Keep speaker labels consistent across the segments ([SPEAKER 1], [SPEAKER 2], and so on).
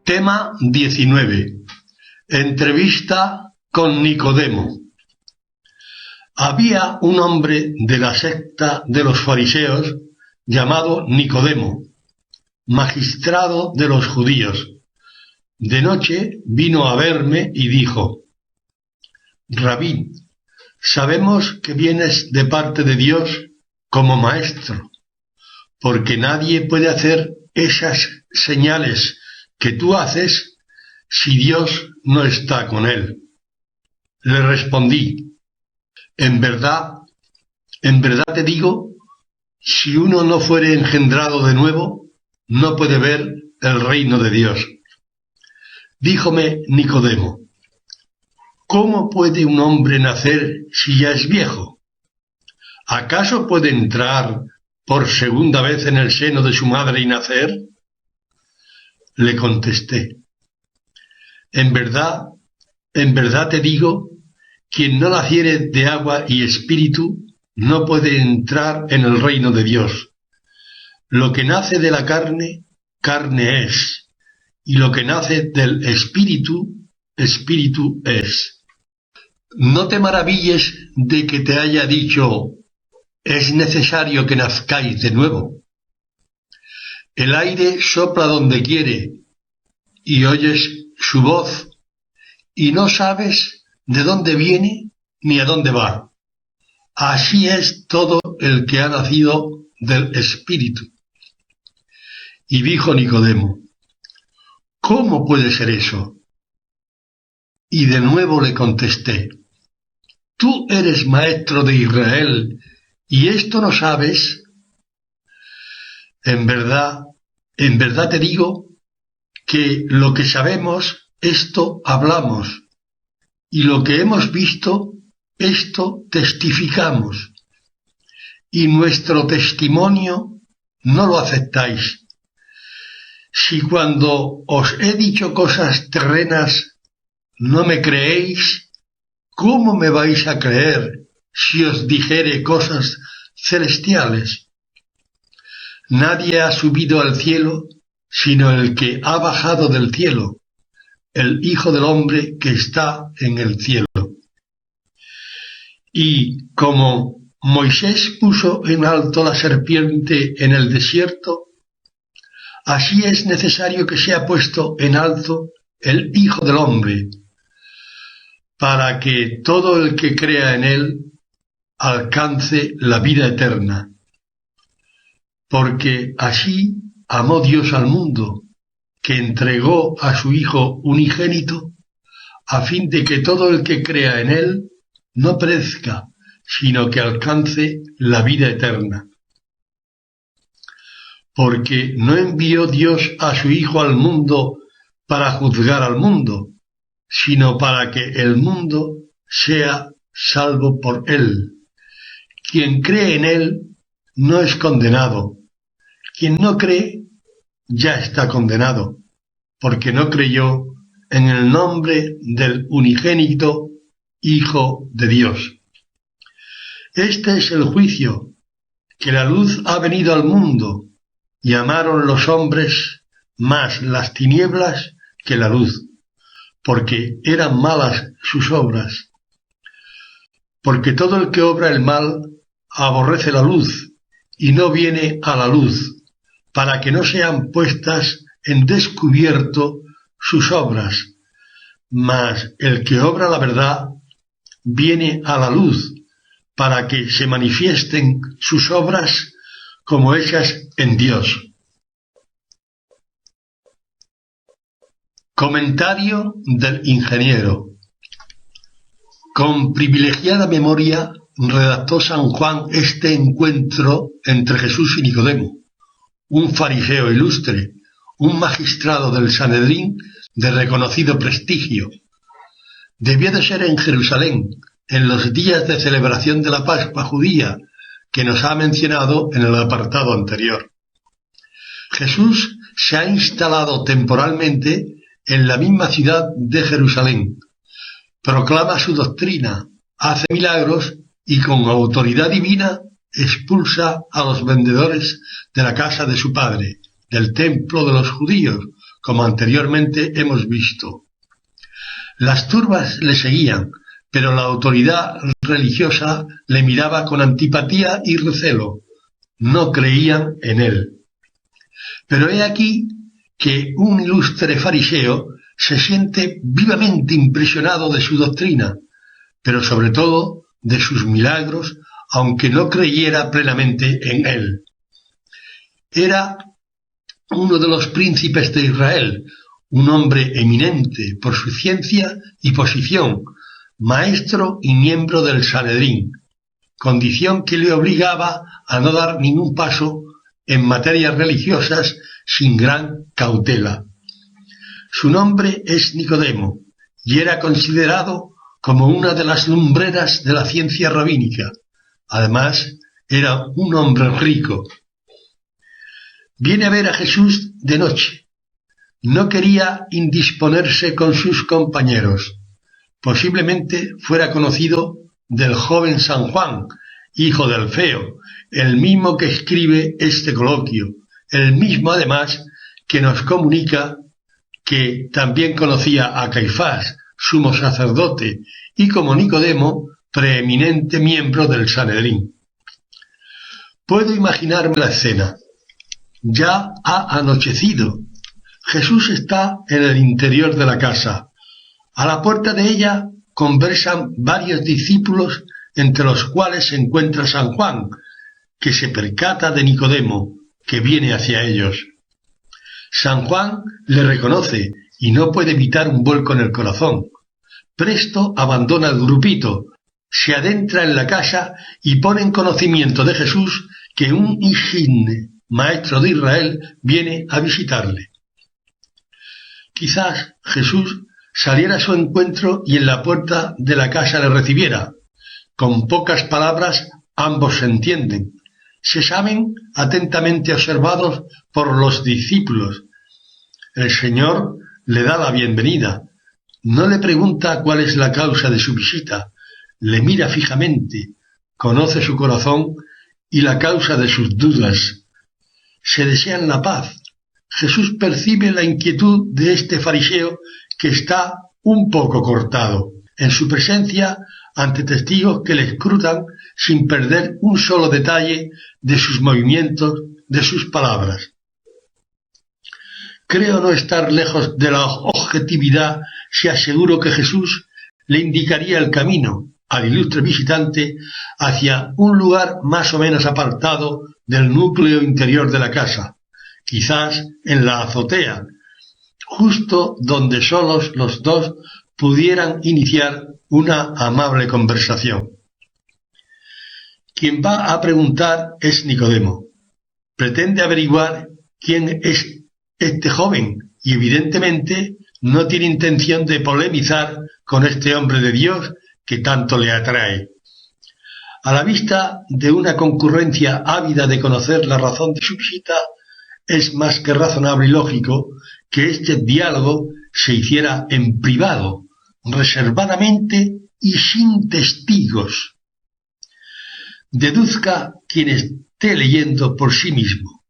[SPEAKER 1] Tema 19. Entrevista con Nicodemo. Había un hombre de la secta de los fariseos llamado Nicodemo, magistrado de los judíos. De noche vino a verme y dijo: Rabí, sabemos que vienes de parte de Dios como maestro, porque nadie puede hacer esas señales que tú haces si Dios no está con él. Le respondí: en verdad te digo, si uno no fuere engendrado de nuevo, no puede ver el reino de Dios. Díjome Nicodemo: ¿cómo puede un hombre nacer si ya es viejo? ¿Acaso puede entrar por segunda vez en el seno de su madre y nacer? Le contesté: en verdad te digo, quien no naciere de agua y espíritu no puede entrar en el reino de Dios. Lo que nace de la carne, carne es, y lo que nace del espíritu, espíritu es. No te maravilles de que te haya dicho: es necesario que nazcáis de nuevo. El aire sopla donde quiere, y oyes su voz, y no sabes de dónde viene ni a dónde va. Así es todo el que ha nacido del Espíritu. Y dijo Nicodemo: ¿cómo puede ser eso? Y de nuevo le contesté: ¿tú eres maestro de Israel y esto no sabes? En verdad te digo que lo que sabemos, esto hablamos, y lo que hemos visto, esto testificamos, y nuestro testimonio no lo aceptáis. Si cuando os he dicho cosas terrenas no me creéis, ¿cómo me vais a creer si os dijere cosas celestiales? Nadie ha subido al cielo sino el que ha bajado del cielo, el Hijo del Hombre que está en el cielo. Y como Moisés puso en alto la serpiente en el desierto, así es necesario que sea puesto en alto el Hijo del Hombre, para que todo el que crea en él alcance la vida eterna. Porque así amó Dios al mundo, que entregó a su Hijo unigénito, a fin de que todo el que crea en él no perezca, sino que alcance la vida eterna. Porque no envió Dios a su Hijo al mundo para juzgar al mundo, sino para que el mundo sea salvo por él. Quien cree en él no es condenado. Quien no cree ya está condenado, porque no creyó en el nombre del unigénito Hijo de Dios. Este es el juicio, que la luz ha venido al mundo, y amaron los hombres más las tinieblas que la luz, porque eran malas sus obras. Porque todo el que obra el mal aborrece la luz, y no viene a la luz, para que no sean puestas en descubierto sus obras. Mas el que obra la verdad viene a la luz, para que se manifiesten sus obras como hechas en Dios. Comentario del ingeniero. Con privilegiada memoria redactó San Juan este encuentro entre Jesús y Nicodemo, un fariseo ilustre, un magistrado del Sanedrín de reconocido prestigio. Debió de ser en Jerusalén, en los días de celebración de la Pascua judía, que nos ha mencionado en el apartado anterior. Jesús se ha instalado temporalmente en la misma ciudad de Jerusalén, proclama su doctrina, hace milagros y con autoridad divina expulsa a los vendedores de la casa de su padre, del templo de los judíos, como anteriormente hemos visto. Las turbas le seguían, pero la autoridad religiosa le miraba con antipatía y recelo. No creían en él. Pero he aquí que un ilustre fariseo se siente vivamente impresionado de su doctrina, pero sobre todo de sus milagros, aunque no creyera plenamente en él. Era uno de los príncipes de Israel, un hombre eminente por su ciencia y posición, maestro y miembro del Sanedrín, condición que le obligaba a no dar ningún paso en materias religiosas sin gran cautela. Su nombre es Nicodemo, y era considerado como una de las lumbreras de la ciencia rabínica. Además, era un hombre rico. Viene a ver a Jesús de noche. No quería indisponerse con sus compañeros. Posiblemente fuera conocido del joven San Juan, hijo de Alfeo, el mismo que escribe este coloquio, el mismo además que nos comunica que también conocía a Caifás, sumo sacerdote, y como Nicodemo, preeminente miembro del Sanedrín. Puedo imaginarme la escena. Ya ha anochecido. Jesús está en el interior de la casa. A la puerta de ella conversan varios discípulos, entre los cuales se encuentra San Juan, que se percata de Nicodemo, que viene hacia ellos. San Juan le reconoce y no puede evitar un vuelco en el corazón. Presto abandona el grupito, se adentra en la casa y pone en conocimiento de Jesús que un insigne maestro de Israel viene a visitarle. Quizás Jesús saliera a su encuentro y en la puerta de la casa le recibiera. Con pocas palabras ambos se entienden. Se saben atentamente observados por los discípulos. El Señor le da la bienvenida. No le pregunta cuál es la causa de su visita. Le mira fijamente, conoce su corazón y la causa de sus dudas. Se desean la paz. Jesús percibe la inquietud de este fariseo que está un poco cortado en su presencia ante testigos que le escrutan sin perder un solo detalle de sus movimientos, de sus palabras. Creo no estar lejos de la objetividad si aseguro que Jesús le indicaría el camino al ilustre visitante hacia un lugar más o menos apartado del núcleo interior de la casa, quizás en la azotea, justo donde solos los dos pudieran iniciar una amable conversación. Quien va a preguntar es Nicodemo. Pretende averiguar quién es este joven y evidentemente no tiene intención de polemizar con este hombre de Dios que tanto le atrae. A la vista de una concurrencia ávida de conocer la razón de su visita, es más que razonable y lógico que este diálogo se hiciera en privado, reservadamente y sin testigos. Deduzca quien esté leyendo por sí mismo.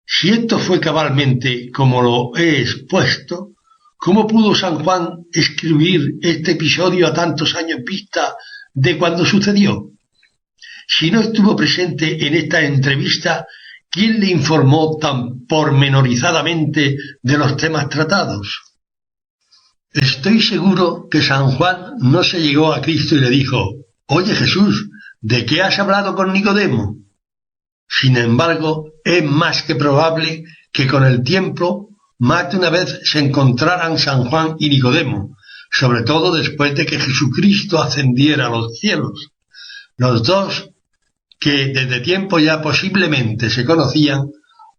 [SPEAKER 1] Si esto fue cabalmente como lo he expuesto, ¿cómo pudo San Juan escribir este episodio a tantos años vista de cuando sucedió? Si no estuvo presente en esta entrevista, ¿quién le informó tan pormenorizadamente de los temas tratados? Estoy seguro que San Juan no se llegó a Cristo y le dijo: «Oye Jesús, ¿de qué has hablado con Nicodemo?». Sin embargo, es más que probable que con el tiempo más de una vez se encontraran San Juan y Nicodemo, sobre todo después de que Jesucristo ascendiera a los cielos. Los dos, que desde tiempo ya posiblemente se conocían,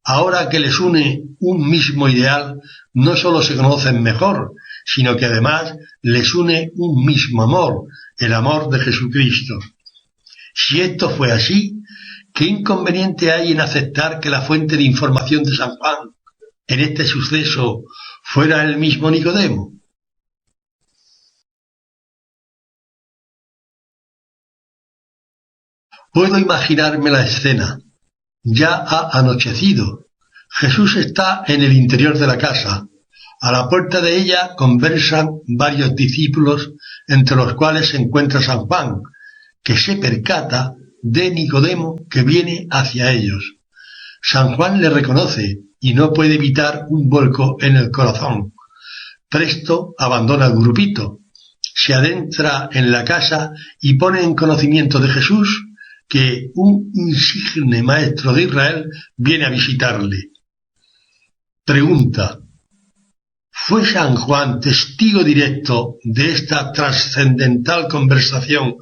[SPEAKER 1] ahora que les une un mismo ideal, no solo se conocen mejor, sino que además les une un mismo amor, el amor de Jesucristo. Si esto fue así, ¿qué inconveniente hay en aceptar que la fuente de información de San Juan en este suceso fuera el mismo Nicodemo? Puedo imaginarme la escena. Ya ha anochecido. Jesús está en el interior de la casa. A la puerta de ella conversan varios discípulos, entre los cuales se encuentra San Juan, que se percata de Nicodemo que viene hacia ellos. San Juan le reconoce y no puede evitar un vuelco en el corazón. Presto abandona el grupito, se adentra en la casa y pone en conocimiento de Jesús que un insigne maestro de Israel viene a visitarle. Pregunta: ¿fue San Juan testigo directo de esta trascendental conversación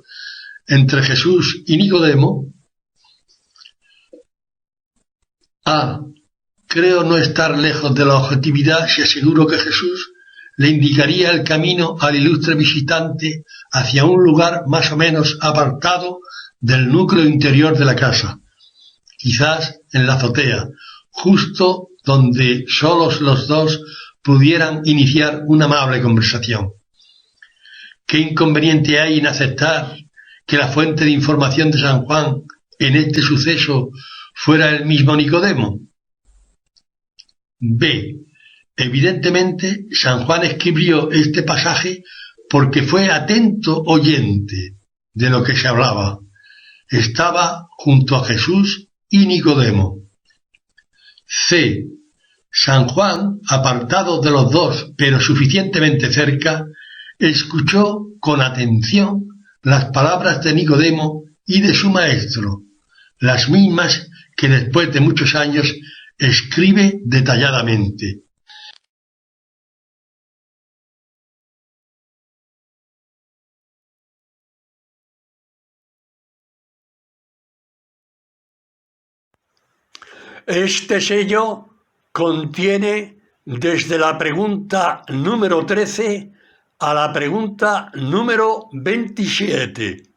[SPEAKER 1] entre Jesús y Nicodemo? A. Creo no estar lejos de la objetividad si aseguro que Jesús le indicaría el camino al ilustre visitante hacia un lugar más o menos apartado del núcleo interior de la casa, quizás en la azotea, justo donde solos los dos pudieran iniciar una amable conversación. ¿Qué inconveniente hay en aceptar que la fuente de información de San Juan en este suceso fuera el mismo Nicodemo? B. Evidentemente, San Juan escribió este pasaje porque fue atento oyente de lo que se hablaba. Estaba junto a Jesús y Nicodemo. C. San Juan, apartado de los dos, pero suficientemente cerca, escuchó con atención las palabras de Nicodemo y de su maestro, las mismas que después de muchos años escribe detalladamente.
[SPEAKER 2] Este sello contiene desde la pregunta número 13 a la pregunta número 27.